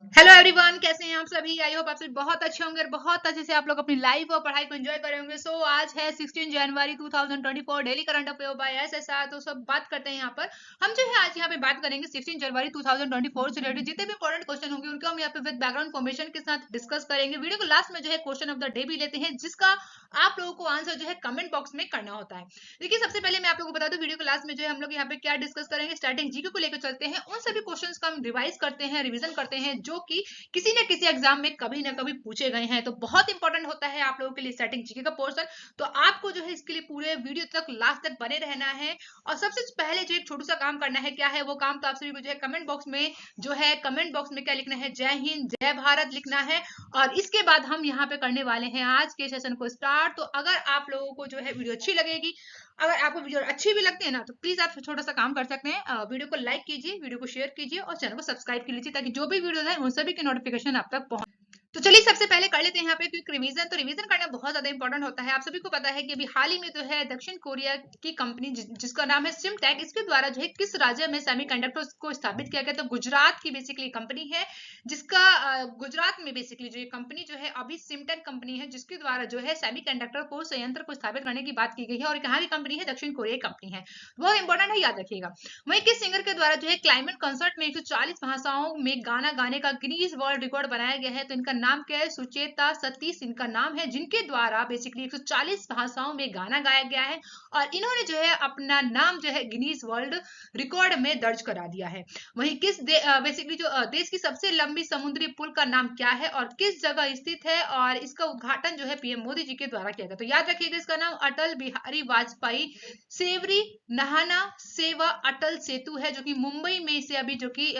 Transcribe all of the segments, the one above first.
Hello everyone, कैसे हैं आप सभी। आई होप आप सभी बहुत अच्छे होंगे और बहुत अच्छे से आप लोग अपनी लाइफ और पढ़ाई को एंजॉय करे होंगे। सो आज है 16 जनवरी 2024, daily current affair by SSR. तो सब बात करते हैं यहाँ पर। हम जो है आज यहाँ पे बात करेंगे 16 जनवरी 2024 से रिलेटेड जितने भी इंपॉर्टेंट क्वेश्चन होंगे उनको हम यहाँ पे विद बैकग्राउंड इन्फॉर्मेशन के साथ डिस्कस करेंगे। वीडियो को लास्ट में जो है क्वेश्चन ऑफ द डे भी लेते हैं, जिसका आप लोगों को आंसर जो है कमेंट बॉक्स में करना होता है। देखिए, सबसे पहले मैं आप लोगों को बता दूं, वीडियो के लास्ट में जो है हम लोग यहाँ पे क्या डिस्कस करेंगे, स्टार्टिंग जीके को लेकर चलते हैं। उन सभी क्वेश्चंस का हम रिवाइज करते हैं, रिवीजन करते हैं, जो कि किसी न किसी एग्जाम में कभी ना कभी पूछे गए हैं। तो बहुत इंपॉर्टेंट होता है आप लोगों के लिए स्टैटिक जीके का पोर्शन। तो आपको जो है इसके लिए पूरे वीडियो तक लास्ट तक बने रहना है। और सबसे पहले जो एक छोटू सा काम करना है, क्या है वो काम, तो आप सभी को जो है कमेंट बॉक्स में जो है कमेंट बॉक्स में क्या लिखना है, जय हिंद जय भारत लिखना है। और इसके बाद हम यहाँ पे करने वाले हैं आज के सेशन को स्टार्ट। तो अगर आप लोगों को जो है वीडियो अच्छी लगेगी, अगर आपको वीडियो अच्छी भी लगती है ना, तो प्लीज आप छोटा सा काम कर सकते हैं, वीडियो को लाइक कीजिए, वीडियो को शेयर कीजिए और चैनल को सब्सक्राइब कर लीजिए, ताकि जो भी वीडियो है उन सभी के नोटिफिकेशन आप तक पहुंच। तो चलिए सबसे पहले कर लेते हैं यहाँ पे क्विक रिवीजन। तो रिवीजन करना बहुत ज्यादा इंपॉर्टेंट होता है। आप सभी को पता है कि अभी हाल ही में जो है दक्षिण कोरिया की कंपनी जिसका नाम है सिमटेक, इसके द्वारा जो है किस राज्य में सेमीकंडक्टर्स को स्थापित किया गया। तो गुजरात की बेसिकली कंपनी है, जिसका गुजरात में बेसिकली जो ये कंपनी जो है अभी सिमटेक कंपनी है, जिसके द्वारा जो है सेमीकंडक्टर को संयंत्र को स्थापित करने की बात की गई है। और कहाँ की कंपनी है, दक्षिण कोरिया की कंपनी है। बहुत इंपॉर्टेंट है, याद रखिएगा। वहीं किस सिंगर के द्वारा जो है क्लाइमेट कंसर्ट में 140 भाषाओं में गाना गाने का गिनीज वर्ल्ड रिकॉर्ड बनाया गया है। तो इनका नाम क्या है, सुचेता सतीश इनका नाम है, जिनके द्वारा बेसिकली 140 भाषाओं में गाना गाया गया है। और इन्होंने जो है अपना नाम जो है गिनीज वर्ल्ड रिकॉर्ड में दर्ज करा दिया है। वहीं बेसिकली जो देश की सबसे लंबी समुद्री पुल का नाम क्या है और किस जगह स्थित है, और इसका उद्घाटन जो है पीएम मोदी जी के द्वारा किया गया। तो याद रखिएगा, इसका नाम अटल बिहारी वाजपेयी सेवरी नहाना सेवा अटल सेतु है, जो कि मुंबई में इसे अभी जो कि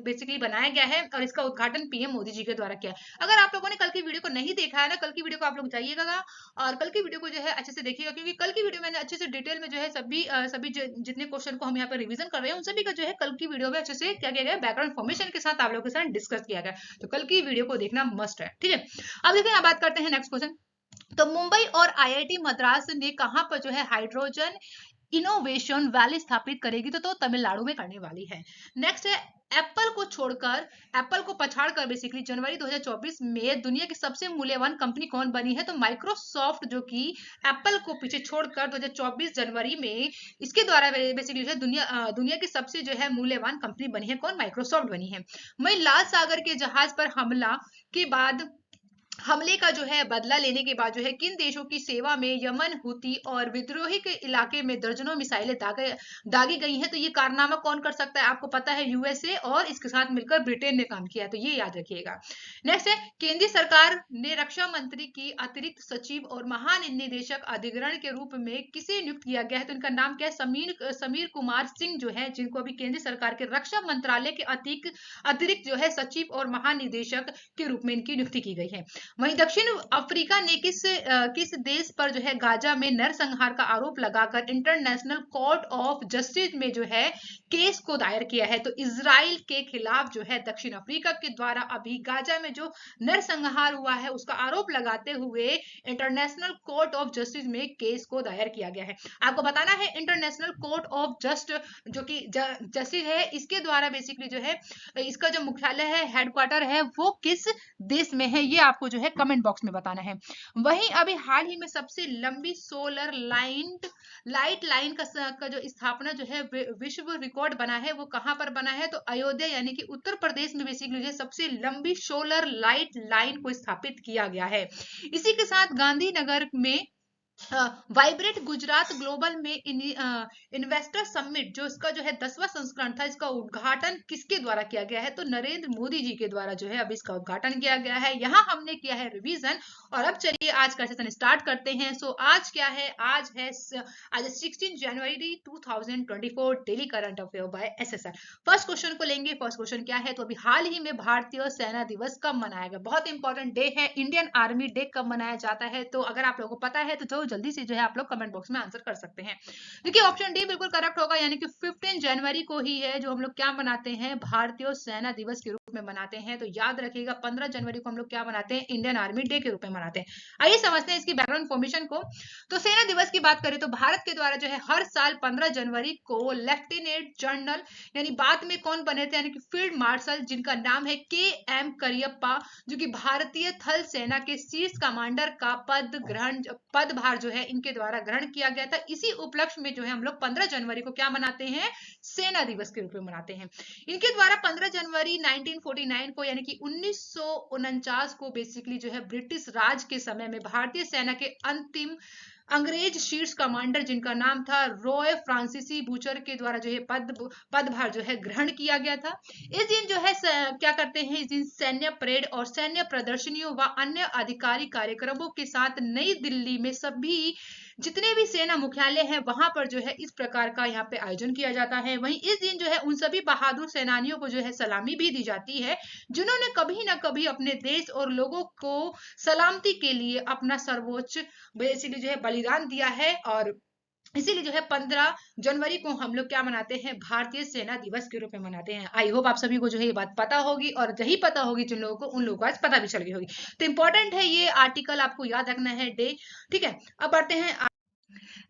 बेसिकली बनाया गया है। और इसका उद्घाटन पीएम मोदी जी के द्वारा किया है। अगर आप लोगों ने कल की वीडियो को नहीं देखा है ना, कल की वीडियो को आप लोग जाइएगा और कल की वीडियो को जो है अच्छे से देखिएगा, क्योंकि कल की वीडियो मैंने अच्छे से डिटेल में जो है सभी जितने क्वेश्चन को हम यहाँ पर रिवीजन कर रहे हैं, उन सभी का जो है कल की वीडियो में अच्छे से क्या किया गया, बैकग्राउंड इन्फॉर्मेशन के साथ आप लोगों के साथ डिस्कस किया गया। तो कल की वीडियो को देखना मस्ट है, ठीक है। अब देखिए, यहाँ बात करते हैं नेक्स्ट क्वेश्चन। तो मुंबई और आईआईटी मद्रास ने कहां पर जो है हाइड्रोजन इनोवेशन वैली स्थापित करेगी, तो तमिलनाडु में करने वाली है। नेक्स्ट है, एप्पल को पछाड़कर बेसिकली जनवरी 2024 में दुनिया की सबसे मूल्यवान कंपनी कौन बनी है। तो माइक्रोसॉफ्ट, जो कि एप्पल को पीछे छोड़कर 2024 जनवरी में इसके द्वारा बेसिकली दुनिया की सबसे जो है मूल्यवान कंपनी बनी है। कौन, माइक्रोसॉफ्ट बनी है। वहीं लाल सागर के जहाज पर हमले का जो है बदला लेने के बाद जो है किन देशों की सेवा में यमन, हुती और विद्रोही के इलाके में दर्जनों मिसाइलें दागी गई हैं। तो ये कारनामा कौन कर सकता है, आपको पता है, यूएसए, और इसके साथ मिलकर ब्रिटेन ने काम किया। तो ये याद रखिएगा। नेक्स्ट है, केंद्रीय सरकार ने रक्षा मंत्री की अतिरिक्त सचिव और महानिदेशक अधिग्रहण के रूप में किसे नियुक्त किया गया है। तो इनका नाम क्या है, समीर कुमार सिंह जो है, जिनको अभी केंद्रीय सरकार के रक्षा मंत्रालय के अतिरिक्त जो है सचिव और महानिदेशक के रूप में इनकी नियुक्ति की गई है। वहीं दक्षिण अफ्रीका ने किस देश पर जो है गाजा में नरसंहार का आरोप लगाकर इंटरनेशनल कोर्ट ऑफ जस्टिस में जो है केस को दायर किया है। तो इजराइल के खिलाफ जो है दक्षिण अफ्रीका के द्वारा अभी गाजा में जो नरसंहार हुआ है उसका आरोप लगाते हुए इंटरनेशनल कोर्ट ऑफ जस्टिस में केस को दायर किया गया है। आपको बताना है, इंटरनेशनल कोर्ट ऑफ जो कि जस्टिस है, इसके द्वारा बेसिकली जो है इसका जो मुख्यालय है, हेडक्वार्टर है, वो किस देश में है, ये आपको जो है कमेंट बॉक्स में बताना है। वहीं अभी हाल ही में सबसे लंबी सोलर लाइट लाइन का जो स्थापना जो है विश्व रिकॉर्ड बना है, वो कहां पर बना है। तो अयोध्या यानी कि उत्तर प्रदेश में बेसिकली सबसे लंबी सोलर लाइट लाइन को स्थापित किया गया है। इसी के साथ गांधीनगर में वाइब्रेट गुजरात ग्लोबल में इन्वेस्टर समिट, जो इसका जो है 10वां संस्करण था, इसका उद्घाटन किसके द्वारा किया गया है। तो नरेंद्र मोदी जी के द्वारा जो है अभी इसका उद्घाटन किया गया है। यहाँ हमने किया है रिवीजन। और अब चलिए आज का सेशन स्टार्ट करते हैं। सो आज क्या है, आज 16 जनवरी 2024, daily current affair by SSR. First question को लेंगे। फर्स्ट क्वेश्चन क्या है, तो अभी हाल ही में भारतीय सेना दिवस कब मनाया गया। बहुत इंपॉर्टेंट डे है। इंडियन आर्मी डे कब मनाया जाता है, तो अगर आप लोगों को पता है तो तो जल्दी से जो है आप लोग कमेंट बॉक्स में आंसर कर सकते हैं। देखिए ऑप्शन डी बिल्कुल करेक्ट होगा, यानी कि 15 जनवरी को ही है जो हम लोग क्या मनाते हैं, भारतीय सेना दिवस के रूप में मनाते हैं। तो याद रखिएगा 15 जनवरी को हम लोग क्या मनाते हैं, इंडियन आर्मी डे के रूप में मनाते हैं। आइए समझते हैं इसकी बैकग्राउंड इन्फॉर्मेशन को। तो सेना दिवस की बात करें तो भारत के द्वारा जो है हर साल 15 जनवरी को लेफ्टिनेंट जनरल यानी बाद में कौन बने थे, यानी कि फील्ड मार्शल जिनका नाम है के.एम. करियप्पा, जो कि भारतीय थल सेना के शीर्ष कमांडर का पदभार जो है इनके द्वारा ग्रहण किया गया था। इसी उपलक्ष्य में जो है हम लोग 15 जनवरी को क्या मनाते हैं, सेना दिवस के रूप में मनाते हैं। इनके द्वारा 15 जनवरी 1949 को यानी कि 1949 को बेसिकली जो है ब्रिटिश राज के समय में भारतीय सेना के अंतिम अंग्रेज शीर्ष कमांडर जिनका नाम था रॉय फ्रांसीसी बूचर के द्वारा जो है पदभार जो है ग्रहण किया गया था। इस दिन जो है क्या करते हैं, इस दिन सैन्य परेड और सैन्य प्रदर्शनियों व अन्य आधिकारिक कार्यक्रमों के साथ नई दिल्ली में सभी जितने भी सेना मुख्यालय हैं वहां पर जो है इस प्रकार का यहाँ पे आयोजन किया जाता है। वहीं इस दिन जो है उन सभी बहादुर सेनानियों को जो है सलामी भी दी जाती है जिन्होंने कभी ना कभी अपने देश और लोगों को सलामती के लिए अपना सर्वोच्च बेसिकली जो है बलिदान दिया है। और इसीलिए जो है 15 जनवरी को हम लोग क्या मनाते हैं, भारतीय सेना दिवस के रूप में मनाते हैं। आई होप आप सभी को जो है ये बात पता होगी, और यही पता होगी जिन लोगों को, उन लोगों को आज पता भी चल गई होगी। तो इंपॉर्टेंट है ये आर्टिकल, आपको याद रखना है डे, ठीक है। अब बढ़ते हैं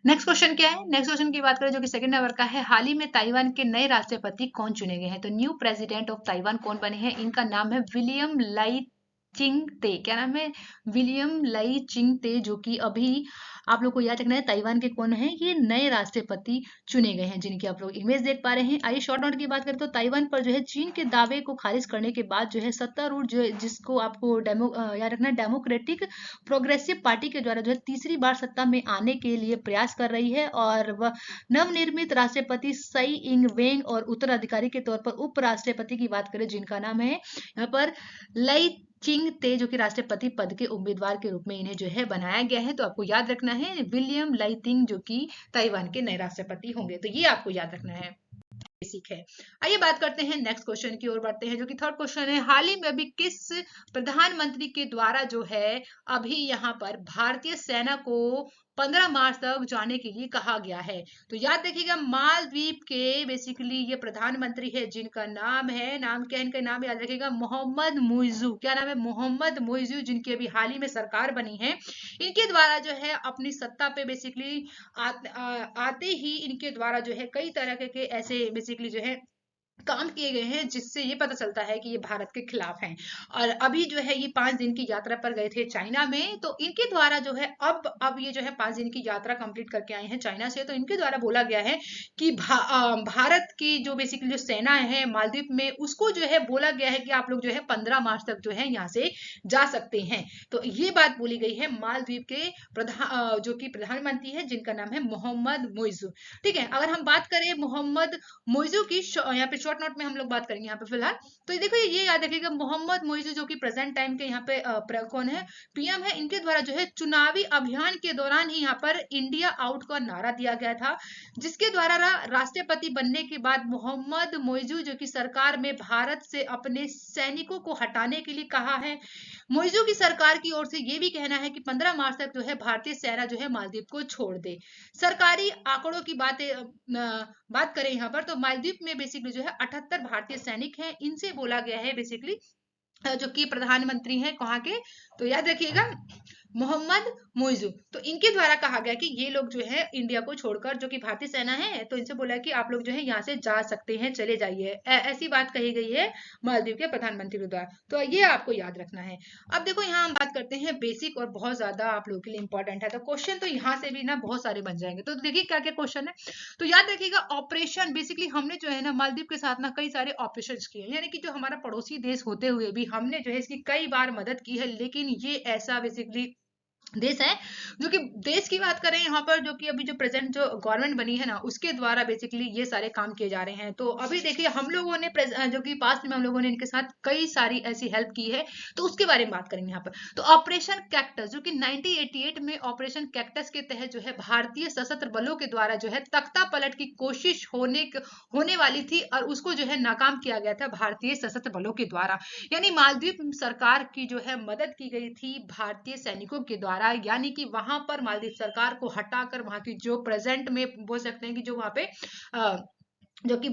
नेक्स्ट क्वेश्चन क्या है। नेक्स्ट क्वेश्चन की बात करें जो कि सेकंड नंबर का है, हाल ही में ताइवान के नए राष्ट्रपति कौन चुने गए हैं। तो न्यू प्रेसिडेंट ऑफ ताइवान कौन बने हैं, इनका नाम है विलियम लाई चिंगते। क्या नाम है, विलियम लाई चिंगते, जो कि अभी आप लोग को याद रखना है ताइवान के कौन है, ये नए राष्ट्रपति चुने गए हैं जिनकी आप लोग इमेज देख पा रहे हैं। आइए शॉर्ट नोट की बात करें तो ताइवान पर जो है चीन के दावे को खारिज करने के बाद जो है सत्तारूढ़ जो है जिसको आपको याद रखना है डेमोक्रेटिक प्रोग्रेसिव पार्टी के द्वारा जो है तीसरी बार सत्ता में आने के लिए प्रयास कर रही है, और वह नवनिर्मित राष्ट्रपति सई इंग वेंग और उत्तराधिकारी के तौर पर उपराष्ट्रपति की बात करें जिनका नाम है यहाँ पर लई चिंगते, जो कि राष्ट्रपति पद के उम्मीदवार के रूप में इन्हें जो है बनाया गया है। तो आपको याद रखना है विलियम लाइटिंग जो कि ताइवान के नए राष्ट्रपति होंगे, तो ये आपको याद रखना है, बेसिक है। आइए बात करते हैं नेक्स्ट क्वेश्चन की ओर बढ़ते हैं जो कि थर्ड क्वेश्चन है, हाल ही में अभी किस प्रधानमंत्री के द्वारा जो है अभी यहाँ पर भारतीय सेना को 15 मार्च तक जाने के लिए कहा गया है। तो याद रखिएगा मालदीव के बेसिकली ये प्रधानमंत्री है जिनका नाम है, नाम क्या है इनका, नाम याद रखिएगा मोहम्मद मुइजू। क्या नाम है, मोहम्मद मुइजू, जिनकी अभी हाल ही में सरकार बनी है। इनके द्वारा जो है अपनी सत्ता पे बेसिकली आते ही इनके द्वारा जो है कई तरह के ऐसे बेसिकली जो है काम किए गए हैं जिससे ये पता चलता है कि ये भारत के खिलाफ हैं। और अभी जो है ये 5 दिन की यात्रा पर गए थे चाइना में, तो इनके द्वारा जो है अब ये जो है 5 दिन की यात्रा कंप्लीट करके आए हैं चाइना से। तो इनके द्वारा बोला गया है कि भारत की जो बेसिकली जो सेना है मालदीव में, उसको जो है बोला गया है कि आप लोग जो है 15 मार्च तक जो है यहाँ से जा सकते हैं। तो ये बात बोली गई है मालदीव के जो कि प्रधानमंत्री है जिनका नाम है मोहम्मद मुइजू, ठीक है। अगर हम बात करें मोहम्मद मुइजू की, यहाँ पे शॉर्ट नोट में हम लोग बात करेंगे यहाँ पे फिलहाल। तो देखो ये याद रखिएगा मोहम्मद मुइजू जो कि प्रेजेंट टाइम के यहाँ पे कौन है, पीएम है। इनके द्वारा जो है चुनावी अभियान के दौरान ही यहाँ पर इंडिया आउट का नारा दिया गया था, जिसके द्वारा राष्ट्रपति बनने के बाद मोहम्मद मुइजू जो कि सरकार में भारत से अपने सैनिकों को हटाने के लिए कहा है। मुइजू की सरकार की ओर से ये भी कहना है कि 15 मार्च तक जो है भारतीय सेना जो है मालदीव को छोड़ दे। सरकारी आंकड़ों की बात करें यहाँ पर तो मालदीव में बेसिकली जो है 78 भारतीय सैनिक हैं। इनसे बोला गया है बेसिकली जो कि प्रधानमंत्री हैं कहाँ के, तो याद रखिएगा मोहम्मद मुइजू। तो इनके द्वारा कहा गया कि ये लोग जो है इंडिया को छोड़कर, जो कि भारतीय सेना है, तो इनसे बोला कि आप लोग जो है यहाँ से जा सकते हैं, चले जाइए, ऐसी बात कही गई है मालदीव के प्रधानमंत्री के द्वारा। तो ये आपको याद रखना है। अब देखो यहाँ हम बात करते हैं बेसिक और बहुत ज्यादा आप लोगों के लिए इंपॉर्टेंट है, तो क्वेश्चन तो यहाँ से भी ना बहुत सारे बन जाएंगे। तो देखिए क्या क्या क्वेश्चन है। तो याद रखिएगा ऑपरेशन, बेसिकली हमने जो है ना मालदीव के साथ ना कई सारे ऑपरेशन किए, यानी कि जो हमारा पड़ोसी देश होते हुए भी हमने जो है इसकी कई बार मदद की है। लेकिन ये ऐसा बेसिकली देश है जो कि देश की बात करें यहाँ पर, जो कि अभी जो प्रेजेंट जो गवर्नमेंट बनी है ना उसके द्वारा बेसिकली ये सारे काम किए जा रहे हैं। तो अभी देखिए हम लोगों ने जो कि पास्ट में हम लोगों ने इनके साथ कई सारी ऐसी हेल्प की है, तो उसके बारे में बात करेंगे यहाँ पर। तो ऑपरेशन कैक्टस जो कि 1988 में ऑपरेशन कैक्टस के तहत जो है भारतीय सशस्त्र बलों के द्वारा जो है तख्ता पलट की कोशिश होने वाली थी, और उसको जो है नाकाम किया गया था भारतीय सशस्त्र बलों के द्वारा। यानी मालदीव सरकार की जो है मदद की गई थी भारतीय सैनिकों के द्वारा द्वारा, यानी कि वहां पर मालदीव सरकार को हटाकर वहां की जो प्रेजेंट में बोल सकते हैं कि जो वहां पे जो कि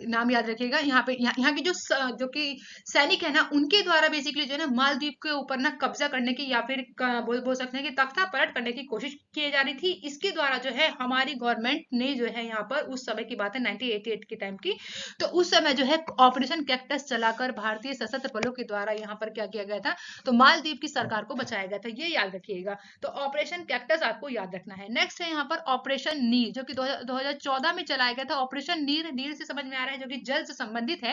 नाम याद रखिएगा, यहाँ पे यहाँ की जो कि सैनिक है ना, उनके द्वारा बेसिकली जो है ना मालदीव के ऊपर ना कब्जा करने की या फिर बोल सकते हैं कि तख्ता पलट करने की कोशिश की जा रही थी। इसके द्वारा जो है हमारी गवर्नमेंट ने जो है यहाँ पर, उस समय की बात है 1988 के टाइम की, तो उस समय जो है ऑपरेशन कैक्टस चलाकर भारतीय सशस्त्र बलों के द्वारा यहाँ पर क्या किया गया था, तो मालदीव की सरकार को बचाया गया था, ये याद रखिएगा। तो ऑपरेशन कैक्टस आपको याद रखना है। नेक्स्ट है यहाँ पर ऑपरेशन नीर, जो कि 2014 में चलाया गया था। ऑपरेशन नीर, नीर से समझ में आ रहा है जो कि जल से संबंधित है।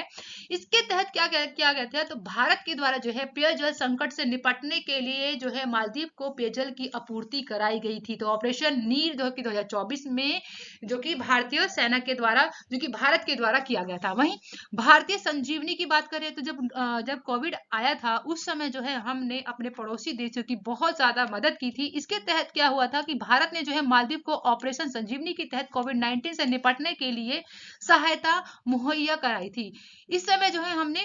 इसके तहत क्या किया गया था, तो भारत के द्वारा जो है पेयजल संकट से निपटने के लिए जो है मालदीव को पेयजल की आपूर्ति कराई गई थी। तो ऑपरेशन नीर जो कि 2024 में जो कि भारतीय सेना के द्वारा, जो कि भारत के द्वारा किया गया था। वहीं भारतीय संजीवनी की बात करें तो जब कोविड आया था उस समय जो है हमने अपने पड़ोसी देशों की बहुत ज्यादा मदद की थी। इसके तहत क्या हुआ था कि भारत ने जो है मालदीव को ऑपरेशन संजीवनी के तहत कोविड-19 से निपटने के लिए सहायता मुहैया कराई थी। इस समय जो है हमने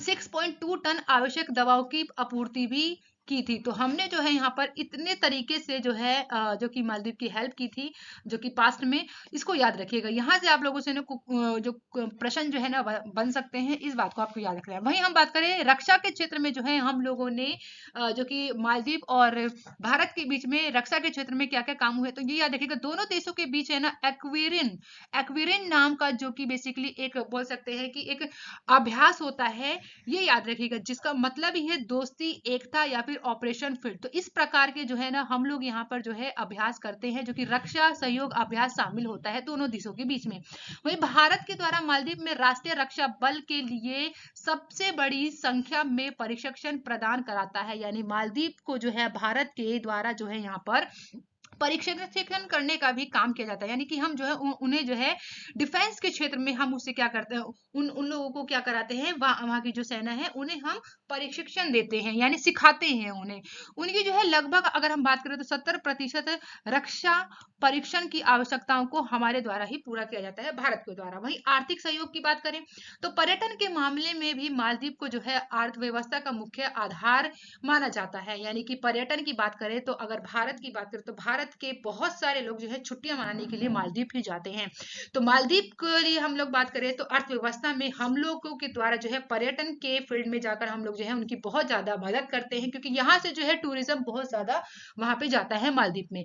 6.2 टन आवश्यक दवाओं की आपूर्ति भी की थी। तो हमने जो है यहाँ पर इतने तरीके से जो है जो कि मालदीव की हेल्प की थी, जो कि पास्ट में, इसको याद रखिएगा। यहाँ से आप लोगों से जो प्रश्न जो है ना बन सकते हैं, इस बात को आपको याद रखना है। वहीं हम बात करें रक्षा के क्षेत्र में, जो है हम लोगों ने जो कि मालदीव और भारत के बीच में रक्षा के क्षेत्र में क्या क्या काम हुए, तो ये याद रखिएगा। दोनों देशों के बीच है ना एक्विरिन, एक्विरिन नाम का जो कि बेसिकली एक बोल सकते हैं कि एक अभ्यास होता है, ये याद रखिएगा, जिसका मतलब ही है दोस्ती, एकता या फिर ऑपरेशन फील्ड। तो इस प्रकार के जो है ना हम लोग यहाँ पर जो है अभ्यास करते हैं, जो कि रक्षा सहयोग अभ्यास शामिल होता है दोनों देशों के बीच में। वहीं भारत के द्वारा मालदीव में राष्ट्रीय रक्षा बल के लिए सबसे बड़ी संख्या में प्रशिक्षण प्रदान कराता है, यानी मालदीव को जो है भारत के द्वारा जो है यहाँ पर परीक्षण करने का भी काम किया जाता है। यानी कि हम जो है उन्हें जो है डिफेंस के क्षेत्र में हम उससे क्या करते हैं, उन लोगों को क्या कराते हैं, वहां की जो सेना है उन्हें हम परीक्षण देते हैं, यानी सिखाते हैं उन्हें। उनकी जो है लगभग अगर हम बात करें तो 70% रक्षा परीक्षण की आवश्यकताओं को हमारे द्वारा ही पूरा किया जाता है, भारत के द्वारा। वहीं आर्थिक सहयोग की बात करें तो पर्यटन के मामले में भी मालदीव को जो है अर्थव्यवस्था का मुख्य आधार माना जाता है। यानी कि पर्यटन की बात करें तो अगर भारत की बात करें तो भारत के बहुत सारे लोग जो है छुट्टियां मनाने के लिए मालदीव ही जाते हैं। तो मालदीव के लिए हम लोग बात करें तो अर्थव्यवस्था में हम लोगों के द्वारा जो है पर्यटन के फील्ड में जाकर हम लोग जो है उनकी बहुत ज्यादा मदद करते हैं, क्योंकि यहाँ से जो है टूरिज्म बहुत ज्यादा वहां पे जाता है मालदीव में।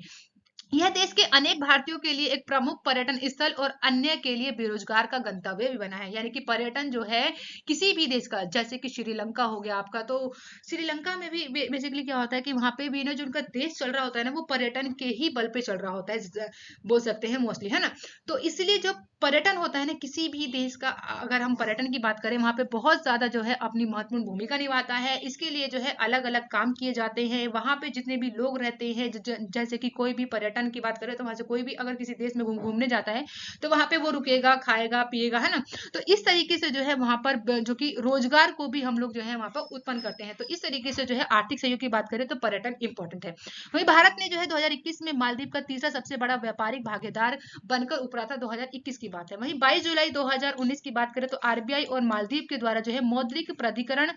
यह देश के अनेक भारतीयों के लिए एक प्रमुख पर्यटन स्थल और अन्य के लिए बेरोजगार का गंतव्य भी बना है। यानी कि पर्यटन जो है किसी भी देश का, जैसे कि श्रीलंका हो गया आपका, तो श्रीलंका में भी बेसिकली क्या होता है कि वहां पे भी ना जो उनका देश चल रहा होता है ना, वो पर्यटन के ही बल पे चल रहा होता है, बोल सकते हैं मोस्टली, है ना। तो इसलिए जो पर्यटन होता है ना किसी भी देश का, अगर हम पर्यटन की बात करें, वहां पे बहुत ज्यादा जो है अपनी महत्वपूर्ण भूमिका निभाता है। इसके लिए जो है अलग अलग काम किए जाते हैं। वहां पे जितने भी लोग रहते हैं, जैसे कि कोई भी पर्यटन की बात करें तो वहां से कोई भी अगर किसी देश में घूमने जाता है तो वहां पे वो रुकेगा, खाएगा, पिएगा, है ना। तो इस तरीके से जो है वहां पर जो कि रोजगार को भी हम लोग जो है वहां पर उत्पन्न करते हैं। तो इस तरीके से जो है आर्थिक सहयोग की बात करें तो पर्यटन इंपॉर्टेंट है। वहीं भारत ने जो है 2021 में मालदीव का तीसरा सबसे बड़ा व्यापारिक भागीदार बनकर उभरा था, 2021 की बात है। वहीं 22 जुलाई 2019 की बात करें तो आरबीआई और मालदीव के द्वारा जो है मौद्रिक प्राधिकरण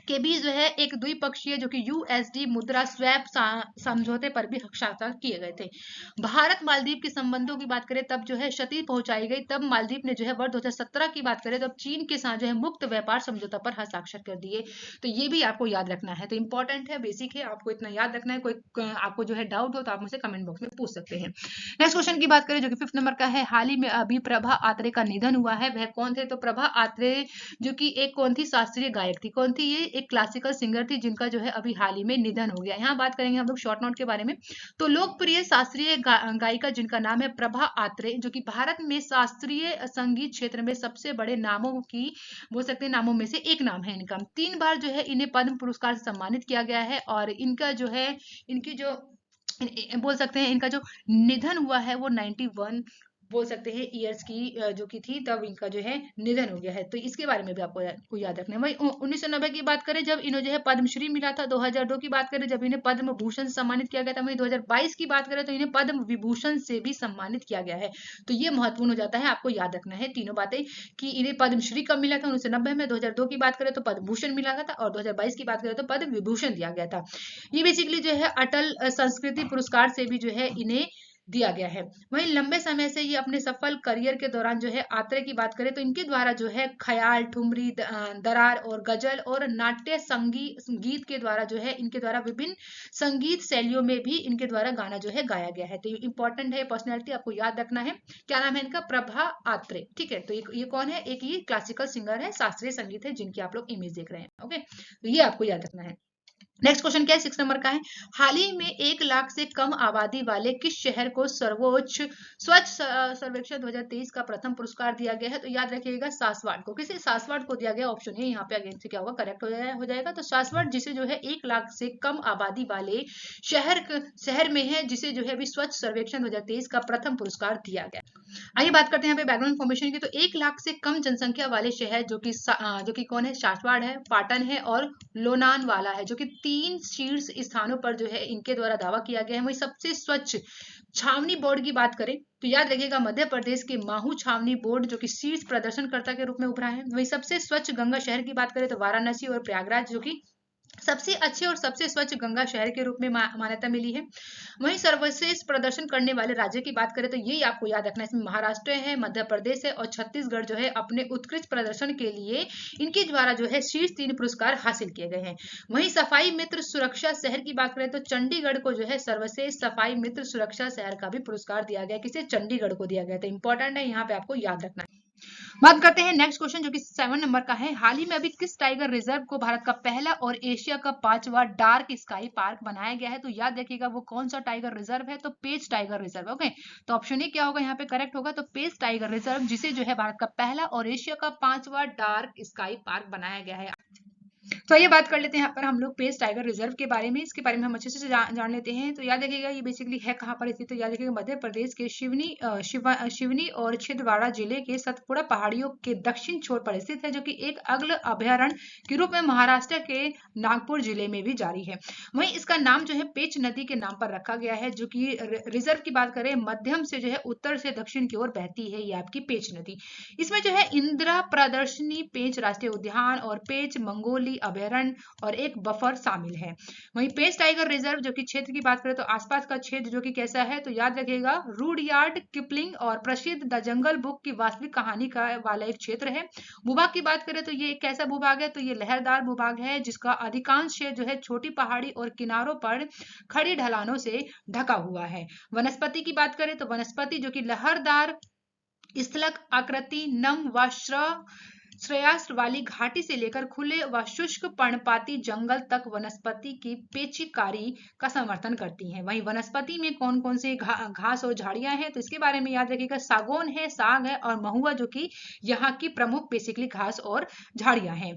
के बीच जो है एक द्विपक्षीय जो कि यूएसडी मुद्रा स्वैप समझौते पर भी हस्ताक्षर किए गए थे। भारत मालदीव के संबंधों की बात करें तब जो है क्षति पहुंचाई गई, तब मालदीव ने जो है वर्ष 2017 की बात करें तो चीन के साथ जो है मुक्त व्यापार समझौता पर हस्ताक्षर कर दिए। तो ये भी आपको याद रखना है। तो इंपॉर्टेंट है, बेसिक है, आपको इतना याद रखना है। कोई आपको जो है डाउट हो तो आप मुझसे कमेंट बॉक्स में पूछ सकते हैं। नेक्स्ट क्वेश्चन की बात करें जो कि 5th नंबर का है, हाल ही में अभी प्रभा आत्रे का निधन हुआ है, वह कौन थे? तो प्रभा आत्रे जो कि एक कौन थी? शास्त्रीय गायक थी। कौन थी ये? एक क्लासिकल सिंगर थी, जिनका जो है अभी हाल ही में निधन हो गया। यहाँ बात करेंगे हम लोग शॉर्ट नोट के बारे में। तो लोकप्रिय शास्त्रीय गायिका जिनका नाम है प्रभा आत्रे, जो कि भारत में शास्त्रीय संगीत क्षेत्र में सबसे बड़े नामों की, बोल सकते हैं नामों में से एक नाम है इनका। 3 बार जो है इन्हें पद्म पुरस्कार से सम्मानित किया गया है, और इनका जो है, इनकी जो बोल सकते हैं इनका जो निधन हुआ है वो 91 बोल सकते हैं ईयर्स की जो की थी, तब इनका जो है निधन हो गया है। तो इसके बारे में भी आपको को याद रखना है। वही 1990 की बात करें जब इन्हें जो है पद्मश्री मिला था, 2002 की बात करें जब इन्हें पद्म भूषण से सम्मानित किया गया था, वहीं 2022 की बात करें तो इन्हें पद्म विभूषण से भी सम्मानित किया गया है। तो ये महत्वपूर्ण हो जाता है, आपको याद रखना है तीनों बातें कि इन्हें पद्मश्री कब मिला था 1990 में, 2002 की बात करें तो पद्म भूषण मिला था और 2022 की बात करें तो पद्म विभूषण दिया गया था। ये बेसिकली जो है अटल संस्कृति पुरस्कार से भी जो है इन्हें दिया गया है। वहीं लंबे समय से ये अपने सफल करियर के दौरान जो है आत्रे की बात करें तो इनके द्वारा जो है ख्याल, ठुमरी, दरार और गजल और नाट्य संगीत के द्वारा जो है इनके द्वारा विभिन्न संगीत शैलियों में भी इनके द्वारा गाना जो है गाया गया है। तो ये इंपॉर्टेंट है, पर्सनैलिटी आपको याद रखना है। क्या नाम है इनका? प्रभा आत्रे। ठीक है, तो ये कौन है? एक ये क्लासिकल सिंगर है, शास्त्रीय संगीत है, जिनकी आप लोग इमेज देख रहे हैं। ओके, तो ये आपको याद रखना है। नेक्स्ट क्वेश्चन क्या है? 6 नंबर का है, हाल ही में 1 लाख से कम आबादी वाले किस शहर को सर्वोच्च स्वच्छ सर्वेक्षण 2023 का प्रथम पुरस्कार दिया गया है? तो याद रखिएगा सासवाड़ को। किसे? सासवाड़ को दिया गया। ऑप्शन है यहाँ पे अगेन से क्या होगा? करेक्ट हो जाएगा। तो सासवाड़ जिसे जो है 1 लाख से कम आबादी वाले शहर में है, जिसे जो है अभी स्वच्छ सर्वेक्षण 2023 का प्रथम पुरस्कार दिया गया। आइए बात करते हैं यहाँ पे बैकग्राउंड इन्फॉर्मेशन की। तो 1 लाख से कम जनसंख्या वाले शहर जो कि कौन है? सासवाड़ है, पाटन है और लोनावाला है, जो कि 3 शीर्ष स्थानों पर जो है इनके द्वारा दावा किया गया है। वही सबसे स्वच्छ छावनी बोर्ड की बात करें तो याद रखिएगा मध्य प्रदेश के माहू छावनी बोर्ड जो कि शीर्ष प्रदर्शनकर्ता के रूप में उभरा है। वही सबसे स्वच्छ गंगा शहर की बात करें तो वाराणसी और प्रयागराज जो कि सबसे अच्छे और सबसे स्वच्छ गंगा शहर के रूप में मान्यता मिली है। वहीं सर्वश्रेष्ठ प्रदर्शन करने वाले राज्य की बात करें तो ये आपको याद रखना है, इसमें महाराष्ट्र है, मध्य प्रदेश है और छत्तीसगढ़ जो है अपने उत्कृष्ट प्रदर्शन के लिए इनके द्वारा जो है शीर्ष 3 पुरस्कार हासिल किए गए हैं। वहीं सफाई मित्र सुरक्षा शहर की बात करें तो चंडीगढ़ को जो है सर्वश्रेष्ठ सफाई मित्र सुरक्षा शहर का भी पुरस्कार दिया गया। किसे? चंडीगढ़ को दिया गया था। इंपॉर्टेंट है, यहाँ पे आपको याद रखना है। बात करते हैं नेक्स्ट क्वेश्चन जो कि 7 नंबर का है, हाल ही में अभी किस टाइगर रिजर्व को भारत का पहला और एशिया का 5वां डार्क स्काई पार्क बनाया गया है? तो याद रखिएगा वो कौन सा टाइगर रिजर्व है? तो पेंच टाइगर रिजर्व। ओके, तो ऑप्शन ए क्या होगा यहाँ पे? करेक्ट होगा। तो पेंच टाइगर रिजर्व जिसे जो है भारत का पहला और एशिया का 5वां डार्क स्काई पार्क बनाया गया है। तो ये बात कर लेते हैं यहाँ पर हम लोग पेंच टाइगर रिजर्व के बारे में। इसके बारे में हम अच्छे से जान लेते हैं। तो याद रखिएगा ये बेसिकली है कहाँ पर स्थित? तो याद रखिएगा मध्य प्रदेश के शिवनी और छिंदवाड़ा जिले के सतपुड़ा पहाड़ियों के दक्षिण छोर पर स्थित है, जो कि एक अग्ल अभयारण्य के रूप में महाराष्ट्र के नागपुर जिले में भी जारी है। वहीं इसका नाम जो है पेंच नदी के नाम पर रखा गया है, जो कि रिजर्व की बात करें मध्यम से जो है उत्तर से दक्षिण की ओर बहती है ये आपकी पेंच नदी। इसमें जो है इंदिरा प्रदर्शनी पेंच राष्ट्रीय उद्यान और पेंच मंगोली अभयारण्य और एक बफर शामिल है। वहीं पेंच टाइगर रिजर्व जो कि क्षेत्र की बात करें तो आसपास का क्षेत्र जो कि कैसा है? तो याद रखिएगा रूडयार्ड किपलिंग और प्रसिद्ध द जंगल बुक की वास्तविक कहानी का वाला एक क्षेत्र है। भूभाग की बात करें तो ये कैसा भूभाग है? तो ये लहरदार भूभाग है, जिसका अधिकांश क्षेत्र जो है छोटी पहाड़ी और किनारों पर खड़ी ढलानों से ढका हुआ है। वनस्पति की बात करें तो वनस्पति जो कि लहरदार स्थलक आकृति नम व श्रेयास्त्र वाली घाटी से लेकर खुले व शुष्क पर्णपाती जंगल तक वनस्पति की पेचीकारी का समर्थन करती हैं। वहीं वनस्पति में कौन कौन से घास और झाड़ियां हैं? तो इसके बारे में याद रखिएगा सागौन है, साग है और महुआ, जो कि यहाँ की प्रमुख बेसिकली घास और झाड़ियां हैं।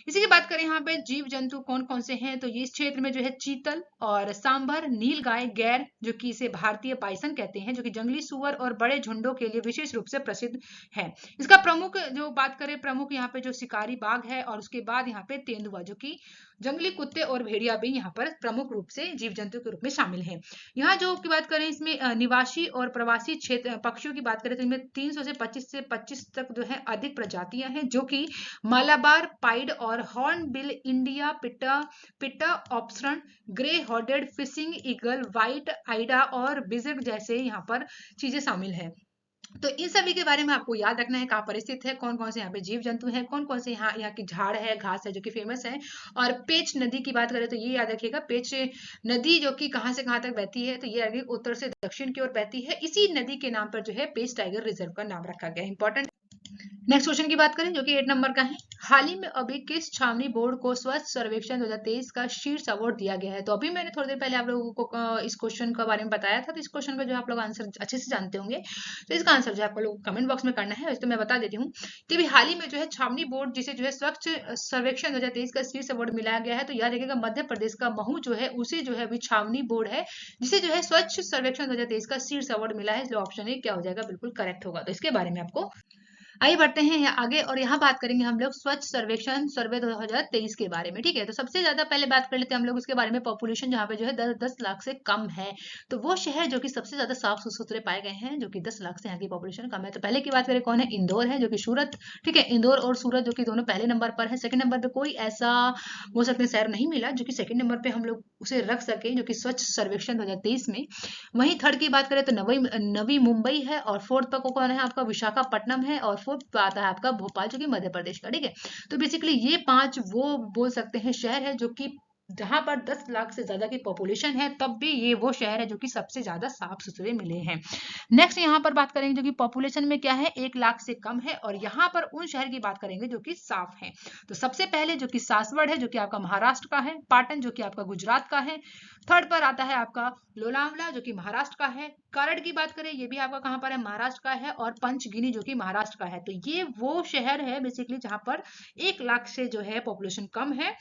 इसी की बात करें यहाँ पे जीव जंतु कौन कौन से हैं? तो ये इस क्षेत्र में जो है चीतल और सांभर, नीलगाय, गैर जो कि इसे भारतीय बाइसन कहते हैं, जो कि जंगली सुअर और बड़े झुंडों के लिए विशेष रूप से प्रसिद्ध है। इसका प्रमुख जो बात करें, प्रमुख यहाँ पे जो शिकारी बाघ है और उसके बाद यहाँ पे तेंदुआ, जो कि जंगली कुत्ते और भेड़िया भी यहाँ पर प्रमुख रूप से जीव जंतु के रूप में शामिल हैं। यहाँ जो की बात करें इसमें निवासी और प्रवासी क्षेत्र पक्षियों की बात करें तो इनमें 300 से 25 तक जो है अधिक प्रजातियां हैं, जो कि मालाबार पाइड और hornbill India pitta option, grey headed fishing eagle, white eyed और बिजर्ड जैसे यहाँ पर चीजें शामिल है। तो इन सभी के बारे में आपको याद रखना है कहाँ पर स्थित है, कौन कौन से यहाँ पे जीव जंतु हैं, कौन कौन से यहाँ की झाड़ है, घास है जो कि फेमस है। और पेंच नदी की बात करें तो ये याद रखिएगा पेंच नदी जो कि कहाँ से कहाँ तक बहती है? तो ये उत्तर से दक्षिण की ओर बहती है। इसी नदी के नाम पर जो है पेंच टाइगर रिजर्व का नाम रखा गया है। इंपॉर्टेंट नेक्स्ट क्वेश्चन की बात करें जो कि 8 नंबर का है। हाल ही में अभी किस छावनी बोर्ड को स्वच्छ सर्वेक्षण 2023 का शीर्ष अवार्ड दिया गया है? तो अभी मैंने थोड़ी देर पहले आप लोगों को इस क्वेश्चन के बारे में बताया था, तो इस क्वेश्चन का जो आप लोग आंसर अच्छे से जानते होंगे, तो इसका आंसर जो है आप लोग कमेंट बॉक्स में करना है। तो मैं बता देती हूँ कि अभी हाल ही में जो है छावनी बोर्ड जिसे जो है स्वच्छ सर्वेक्षण 2023 का शीर्ष अवार्ड मिलाया गया है, तो याद रखिएगा मध्य प्रदेश का महू जो है उसे जो है अभी छावनी बोर्ड है जिसे जो है स्वच्छ सर्वेक्षण 2023 का शीर्ष अवार्ड मिला है, इसलिए ऑप्शन ए क्या हो जाएगा, बिल्कुल करेक्ट होगा। तो इसके बारे में आपको आइए बढ़ते हैं आगे और यहाँ बात करेंगे हम लोग स्वच्छ सर्वेक्षण सर्वे 2023 के बारे में। ठीक है, तो सबसे ज्यादा पहले बात कर लेते हैं हम लोग उसके बारे में। पॉपुलेशन जहाँ पे जो है 10 लाख से कम है, तो वो शहर जो कि सबसे ज्यादा साफ सुथरे पाए गए हैं, जो कि 10 लाख से यहाँ की पॉपुलेशन कम है। तो पहले की बात करें कौन है, इंदौर है जो कि सूरत। ठीक है, इंदौर और सूरत जो कि दोनों पहले नंबर पर है। सेकंड नंबर पे कोई ऐसा हो सकते हैं शहर नहीं मिला जो कि सेकंड नंबर पे हम लोग उसे रख सके जो कि स्वच्छ सर्वेक्षण 2023 में। वहीं थर्ड की बात करें तो नवी नवी मुंबई है, और फोर्थ पर कौन है आपका, विशाखापट्टनम है, और फोर्थ पे आता है आपका भोपाल जो कि मध्य प्रदेश का। ठीक है, तो बेसिकली ये 5 वो बोल सकते हैं शहर है जो कि जहां पर 10 लाख से ज्यादा की पॉपुलेशन है, तब भी ये वो शहर है जो कि सबसे ज्यादा साफ सुथरे मिले हैं। नेक्स्ट यहाँ पर बात करेंगे जो कि पॉपुलेशन में क्या है, 1 लाख से कम है, और यहाँ पर उन शहर की बात करेंगे जो कि साफ है। तो सबसे पहले जो कि सासवड़ है जो कि आपका महाराष्ट्र का है, पाटन जो कि आपका गुजरात का है, थर्ड पर आता है आपका लोनावला जो कि महाराष्ट्र का है, करड़ की बात करें ये भी आपका कहाँ पर है, महाराष्ट्र का है, और पंचगिनी जो कि महाराष्ट्र का है। तो ये वो शहर है बेसिकली जहां पर 1 लाख से जो है पॉपुलेशन कम है।